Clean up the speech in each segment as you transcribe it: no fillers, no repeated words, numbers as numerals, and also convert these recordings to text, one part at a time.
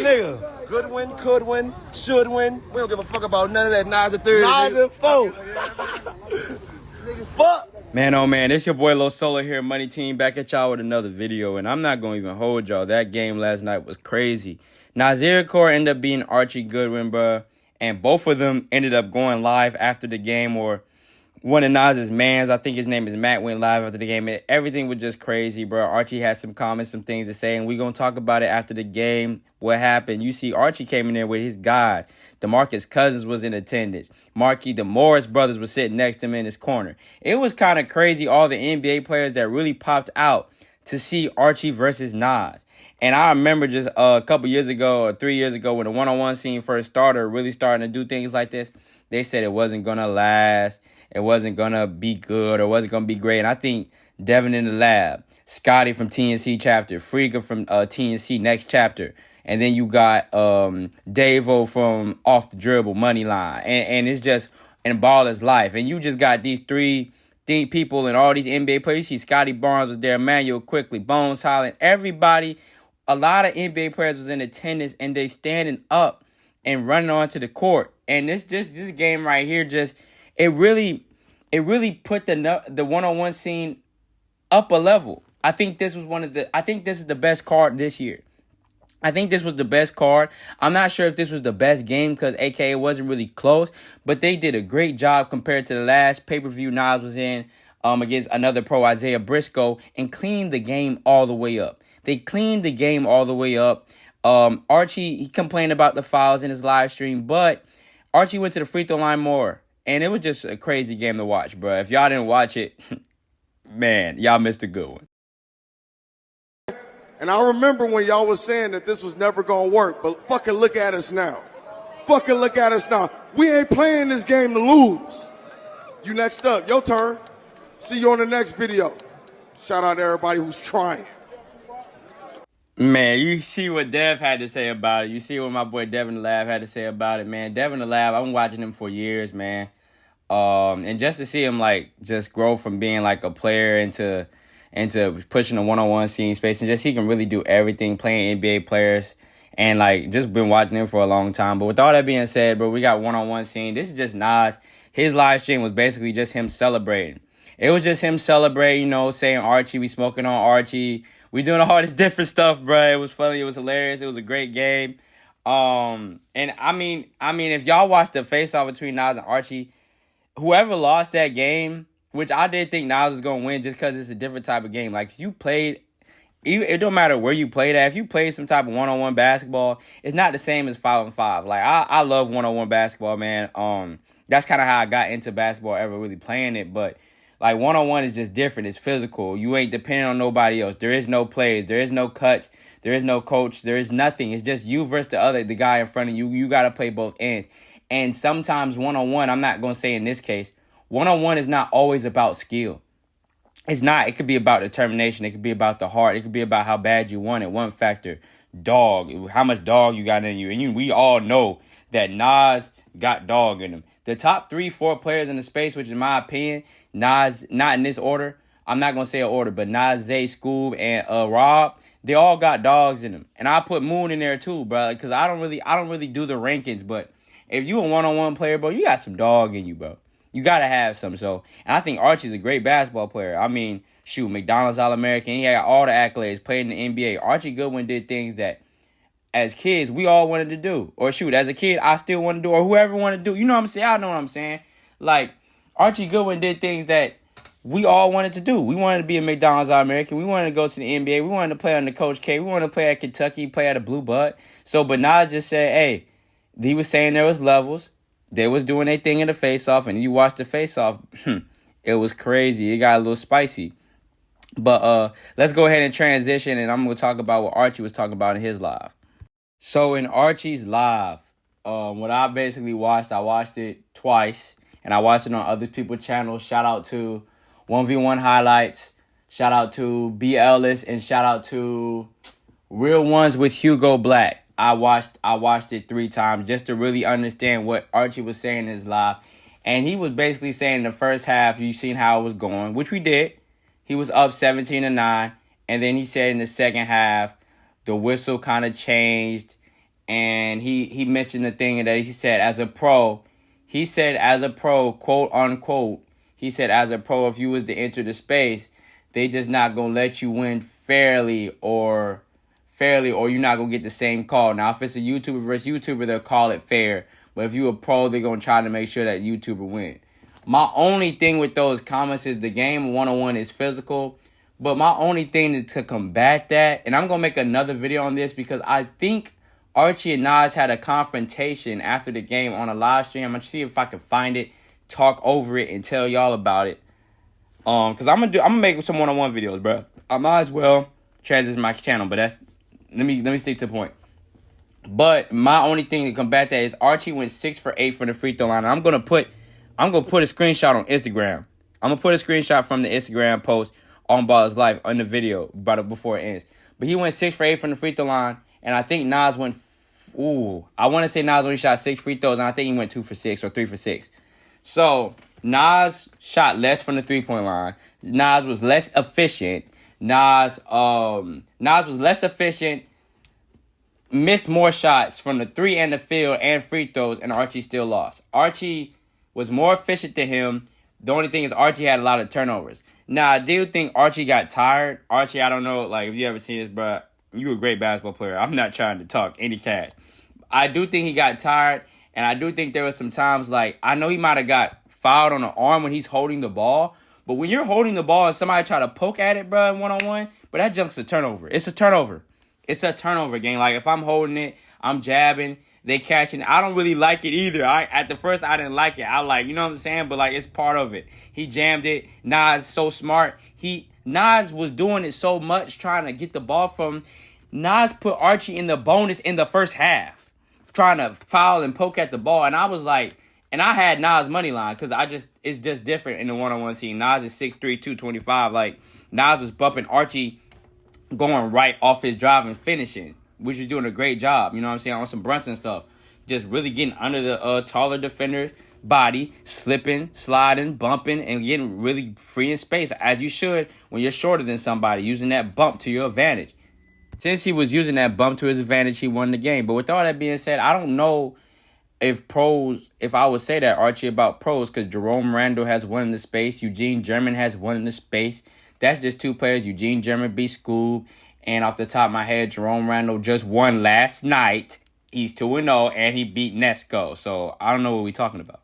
a nigga. Goodwin, could win, should win. We don't give a fuck about none of that. Nas the third. Nas and four. Fuck. Man, oh man, it's your boy Lo Solo here, Money Team, back at y'all with another video, and I'm not going to even hold y'all. That game last night was crazy. Nazir Core ended up being Archie Goodwin, bruh, and both of them ended up going live after the game, or one of Nas's mans, I think his name is Matt, went live after the game. Everything was just crazy, bro. Archie had some comments, some things to say, and we're going to talk about it after the game, what happened. You see, Archie came in there with his guy. DeMarcus Cousins was in attendance. The Morris brothers were sitting next to him in his corner. It was kind of crazy, all the NBA players that really popped out to see Archie versus Nas. And I remember just a couple years ago or 3 years ago when the one-on-one scene first started, really starting to do things like this, they said it wasn't going to last. It wasn't going to be good or wasn't going to be great. And I think Devin in the lab, Scotty from TNC chapter, Frigga from TNC next chapter, and then you got Davo from Off the Dribble, Moneyline. And it's just in Baller's life. And you just got these three people and all these NBA players. You see Scotty Barnes was there, Emmanuel Quickly, Bones Holland, everybody. A lot of NBA players was in attendance and they standing up and running onto the court. And this game right here it really put the one-on-one scene up a level. I think this is the best card this year. I think this was the best card. I'm not sure if this was the best game because AKA wasn't really close, but they did a great job compared to the last pay-per-view Nas was in against another pro, Isaiah Briscoe, and cleaning the game all the way up. They cleaned the game all the way up. Archie, he complained about the fouls in his live stream, but Archie went to the free throw line more. And it was just a crazy game to watch, bro. If y'all didn't watch it, man, y'all missed a good one. And I remember when y'all was saying that this was never going to work, but fucking look at us now. Fucking look at us now. We ain't playing this game to lose. You next up. Your turn. See you on the next video. Shout out to everybody who's trying. Man, you see what Dev had to say about it. You see what my boy Devin the Lab had to say about it, man. Devin the Lab, I've been watching him for years, man. And just to see him just grow from being like a player into pushing the one-on-one scene space, and just he can really do everything, playing NBA players, and just been watching him for a long time. But with all that being said, bro, we got one-on-one scene. This is just Nas. His live stream was basically just him celebrating. It was just him celebrating, saying Archie, we smoking on Archie. We doing all this different stuff, bro. It was funny. It was hilarious. It was a great game. And I mean, if y'all watched the face-off between Nas and Archie, whoever lost that game, which I did think Nas was going to win just because it's a different type of game. Like, if you played, it don't matter where you played at. If you played some type of one-on-one basketball, it's not the same as 5-on-5. Like, I love one-on-one basketball, man. That's kind of how I got into basketball, ever really playing it. But one-on-one is just different. It's physical. You ain't depending on nobody else. There is no plays. There is no cuts. There is no coach. There is nothing. It's just you versus the guy in front of you. You got to play both ends. And sometimes one-on-one, I'm not going to say in this case, one-on-one is not always about skill. It's not. It could be about determination. It could be about the heart. It could be about how bad you want it. One factor, dog, how much dog you got in you. And we all know that Nas got dog in him. The top 3-4 players in the space, which in my opinion, Nas, not in this order. I'm not going to say an order, but Nas, Zay, Scoob, and Rob, they all got dogs in them. And I put Moon in there too, bro, because I don't really do the rankings. But if you a one-on-one player, bro, you got some dog in you, bro. You got to have some. So, and I think Archie's a great basketball player. I mean, shoot, McDonald's All-American. He had all the accolades, played in the NBA. Archie Goodwin did things that, as kids, we all wanted to do. Or shoot, as a kid, I still want to do, or whoever want to do. You know what I'm saying? I know what I'm saying. Like, Archie Goodwin did things that we all wanted to do. We wanted to be a McDonald's All-American. We wanted to go to the NBA. We wanted to play under Coach K. We wanted to play at Kentucky, play at a Blue Bud. So, but Nas just said, hey, he was saying there was levels. They was doing their thing in the face-off, and you watched the face-off. It was crazy. It got a little spicy. But let's go ahead and transition, and I'm going to talk about what Archie was talking about in his live. So in Archie's live, what I basically watched, I watched it twice, and I watched it on other people's channels. Shout out to 1v1 Highlights. Shout out to B. Ellis, and shout out to Real Ones with Hugo Black. I watched it 3 times just to really understand what Archie was saying in his live. And he was basically saying in the first half, you've seen how it was going, which we did. He was up 17-9. And then he said in the second half, the whistle kind of changed and he mentioned the thing that he said as a pro, quote unquote, he said as a pro, if you was to enter the space, they just not gonna let you win fairly or you're not gonna get the same call. Now if it's a YouTuber versus YouTuber, they'll call it fair. But if you a pro, they're gonna try to make sure that YouTuber win. My only thing with those comments is the game 101 is physical. But my only thing to combat that, and I'm going to make another video on this because I think Archie and Nas had a confrontation after the game on a live stream. I'm going to see if I can find it, talk over it, and tell y'all about it. Because I'm gonna make some one-on-one videos, bro. I might as well transition my channel, but let me stick to the point. But my only thing to combat that is Archie went 6 for 8 from the free throw line. And I'm gonna put a screenshot on Instagram. I'm gonna put a screenshot from the Instagram post on Ball's Life on the video before it ends. But he went 6 for 8 from the free throw line, and I think Nas went. I want to say Nas only shot 6 free throws, and I think he went 2 for 6 or 3 for 6. So Nas shot less from the 3-point line. Nas was less efficient. Nas was less efficient. Missed more shots from the 3 and the field and free throws, and Archie still lost. Archie was more efficient than him. The only thing is Archie had a lot of turnovers. Now, I do think Archie got tired. Archie, I don't know, like, if you ever seen this, bro, you a great basketball player. I'm not trying to talk any cash. I do think he got tired, and I do think there was some times, like, I know he might have got fouled on the arm when he's holding the ball, but when you're holding the ball and somebody try to poke at it, bro, in one-on-one, but that junk's a turnover. It's a turnover. It's a turnover game. Like, if I'm holding it, I'm jabbing, they catching it. I don't really like it either. At the first, I didn't like it. I like, you know what I'm saying? But, like, it's part of it. He jammed it. Nas so smart. Nas was doing it so much, trying to get the ball from. Nas put Archie in the bonus in the first half, trying to foul and poke at the ball. And I was like, and I had Nas money line because it's just different in the one-on-one scene. Nas is 6'3", 225. Like, Nas was bumping Archie going right off his drive and finishing, which was doing a great job, you know what I'm saying, on some Brunson stuff. Just really getting under the taller defender's body, slipping, sliding, bumping, and getting really free in space, as you should when you're shorter than somebody, using that bump to your advantage. Since he was using that bump to his advantage, he won the game. But with all that being said, I don't know if I would say that, Archie, about pros, because Jerome Randall has won in the space, Eugene German has won in the space. That's just 2 players. Eugene German beat Scoob. And off the top of my head, Jerome Randall just won last night. He's 2-0, and he beat Nesco. So I don't know what we're talking about.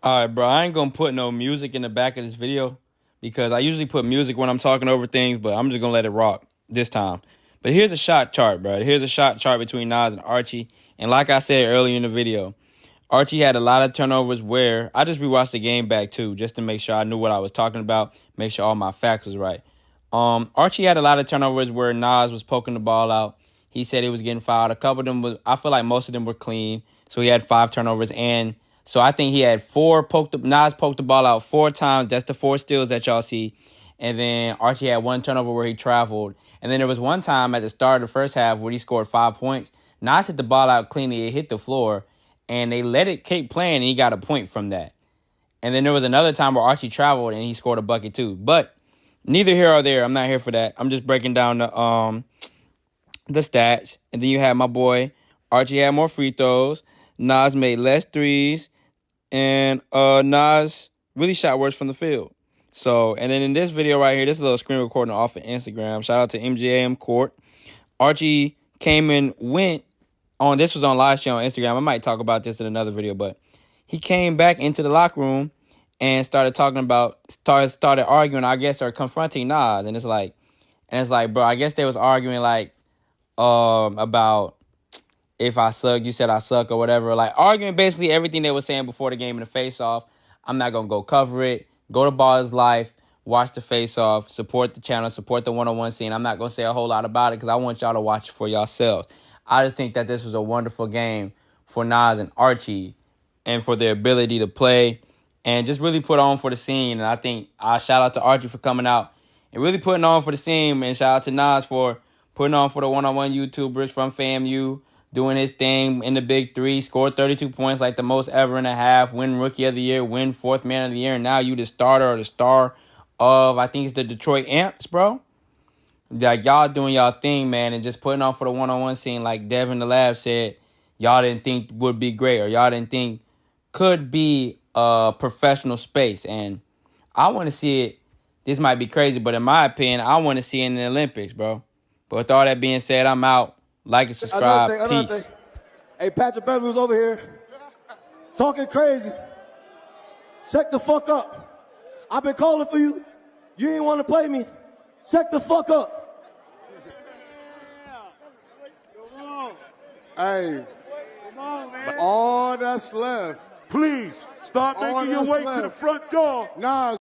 All right, bro. I ain't going to put no music in the back of this video because I usually put music when I'm talking over things, but I'm just going to let it rock this time. But here's a shot chart, bro. Here's a shot chart between Nas and Archie. And like I said earlier in the video, Archie had a lot of turnovers where I just rewatched the game back, too, just to make sure I knew what I was talking about, make sure all my facts was right. Archie had a lot of turnovers where Nas was poking the ball out. He said he was getting fouled. A couple of them I feel like most of them were clean. So he had 5 turnovers. And so I think he had Nas poked the ball out 4 times. That's the 4 steals that y'all see. And then Archie had 1 turnover where he traveled. And then there was one time at the start of the first half where he scored 5 points. Nas hit the ball out cleanly. It hit the floor. And they let it keep playing, and he got a point from that. And then there was another time where Archie traveled, and he scored a bucket too. But neither here or there. I'm not here for that. I'm just breaking down the stats. And then you have my boy, Archie had more free throws. Nas made less threes. And Nas really shot worse from the field. So, and then in this video right here, this is a little screen recording off of Instagram. Shout out to MJAM Court. Archie came and went. This was on live stream on Instagram. I might talk about this in another video, but he came back into the locker room and started arguing, I guess, or confronting Nas. And it's like, bro, I guess they was arguing like about if I suck, you said I suck or whatever. Like arguing basically everything they were saying before the game in the face-off. I'm not gonna go cover it. Go to Ball's Life, watch the face-off, support the channel, support the one-on-one scene. I'm not gonna say a whole lot about it because I want y'all to watch it for yourselves. I just think that this was a wonderful game for Nas and Archie and for their ability to play and just really put on for the scene. And I think I shout out to Archie for coming out and really putting on for the scene. And shout out to Nas for putting on for the one-on-one YouTubers from FAMU, doing his thing in the Big 3, scored 32 points, like the most ever in a half, win Rookie of the Year, win 4th Man of the Year, and now you the starter or the star of, I think it's the Detroit Amps, bro. Like, y'all doing y'all thing, man, and just putting on for the one-on-one scene, like Devin the Lab said. y'all didn't think would be great or y'all didn't think could be a professional space. And I want to see it. This might be crazy, but in my opinion, I want to see it in the Olympics, bro. But with all that being said, I'm out. Like and subscribe. Another Peace. thing. Hey, Patrick Beverly was over here talking crazy. Check the fuck up. I've been calling for you. You ain't want to play me. Check the fuck up. Hey, all that's left. Please start All making your that's way to left. the front door. Nah.